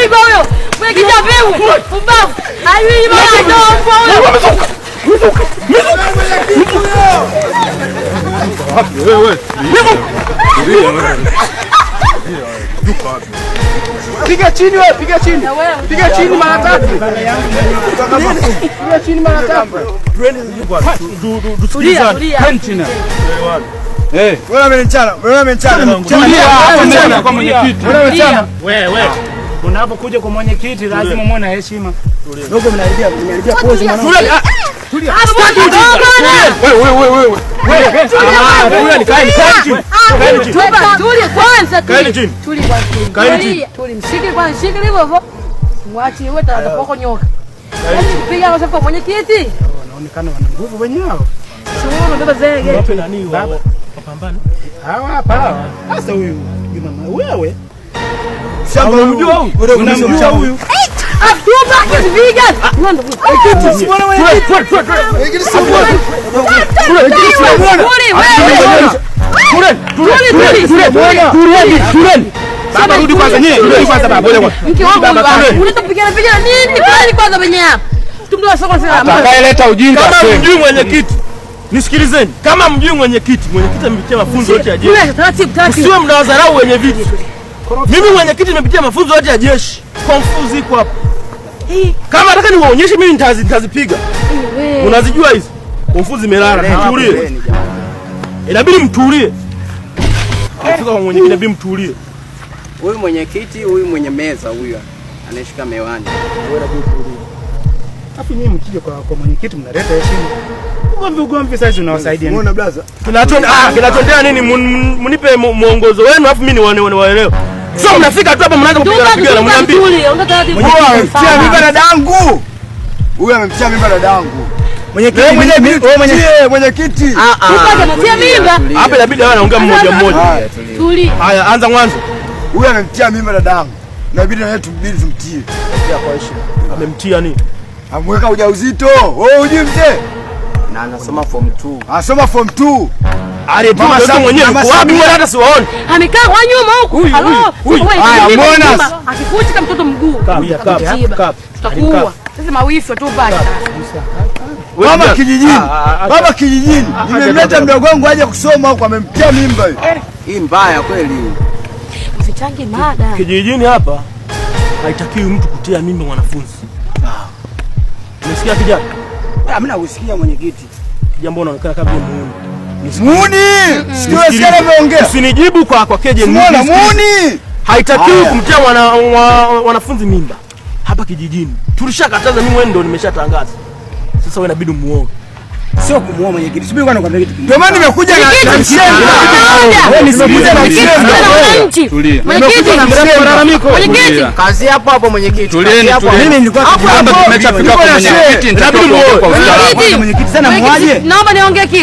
bingwa huyo. Mwenyekiti apewe. Pumbavu. Hayui bwana ndio huyo. Wewe. Piga chini wewe, piga chini. Piga chini mara 3. Piga chini mara 3. Tulia. Wewe amenichana. Kwa mwenyekiti. Wewe. Unapokuja kwa mwenyekiti lazima muone heshima. Dogo mnaharibia pose mwanangu. Tulia. Wewe. Tulia nikae chini. Tulia kwanza. Tulia mshike kwanza, shike hivyo hivyo. Mwachi wewe atapokonyoka. Piga kwa sababu mwenyekiti. Wanaonekana wana nguvu wenyewe. Sio baba zege. Wape nani wao? Wapambane. Hawa hapa. Sasa huyu mama wewe. Shamba unamjua huyu? Unamjua huyu? Atuba kiviga. Baba rudi kwanza nyewe. Rudi kwanza baba. Mke wangu unatapigana nini? Kwani kwanza wenyewe. Tumdoa soko sana. Atakayeleta ujinga kama mjui mwenyekiti. Nisikilizeni. Kama mjui mwenyekiti amepitia mafunzo yote ya jeshi. Usiwe mnawadharau wenye viti. Mimi mwenyekiti nimepitia mafunzo yote ya jeshi. Confuse iko hapa. Kama nataka niwaonyeshe mimi nitazipiga. Unazijua hizi? Confuse melala. Mtulie. Inabidi mtulie. Afika kwa mwenyekiti inabidi mtulie. Huyu mwenyekiti, huyu mwenye meza huyu anashika mewani. Wewe inabidi mtulie. Afu nyinyi mkija kwa mwenyekiti mnaleta heshima. Ugomvi sasa unawasaidia. Unaona blaza? Kinachondea nini? Mnipe muongozo wenu afu mimi niwaelewe. Sio mnafika tu hapa mnaanza kupiga na mniambie. Amemtia mimba dadangu. Huyu amemtia mimba dadangu. Mwenyekiti. Anatia mimba. Hapa inabidi awe anaongea mmoja. Tulia. Haya, anza mwanzo. Huyu amemtia mimba dadangu. Inabidi na yetu mbili tumtie. Kwa heshima. Amemtia nini? Amweka ujauzito. Wewe uje mzee. Na anasoma form 2. Anasoma form 2. Mama sasa mwenyewe wapi wala hata siwaoni. Amekaa kwa nyuma huku. Haya mbona akifuti kama mtoto mguu. Tutakuua. Sasa mawifi tu pale. Baba kijijini. Nimemleta mdogo wangu aje kusoma huko amemtia mimba hii. Hii mbaya kweli. Usichange mada. Kijijini hapa haitakiwi mtu kutia mimba mwanafunzi. Unasikia kijana? Mimi nakusikia mwenyekiti. Jambo unaonekana kama muuni. Muuni! Sikia anaongea. Usinijibu kwa keje muuni. Haitakiwi kumtia wanafunzi mimba hapa kijijini. Tulishakataza, mimi wewe ndio nimeshatangaza. Sasa wewe inabidi muoe. Sio kumuoa mwenyekiti. Subiri kwanza nikwambie kitu. Ndio maana nimekuja na mshenga. Wewe nisikilize na mshenga. Tulia. Mwenyekiti. Kazi hapo mwenyekiti. Tulieni. Mimi nilikuwa tumeshafika kwa mwenyekiti. Inabidi muoe. Mwenyekiti sana muaje? Naomba niongee kitu.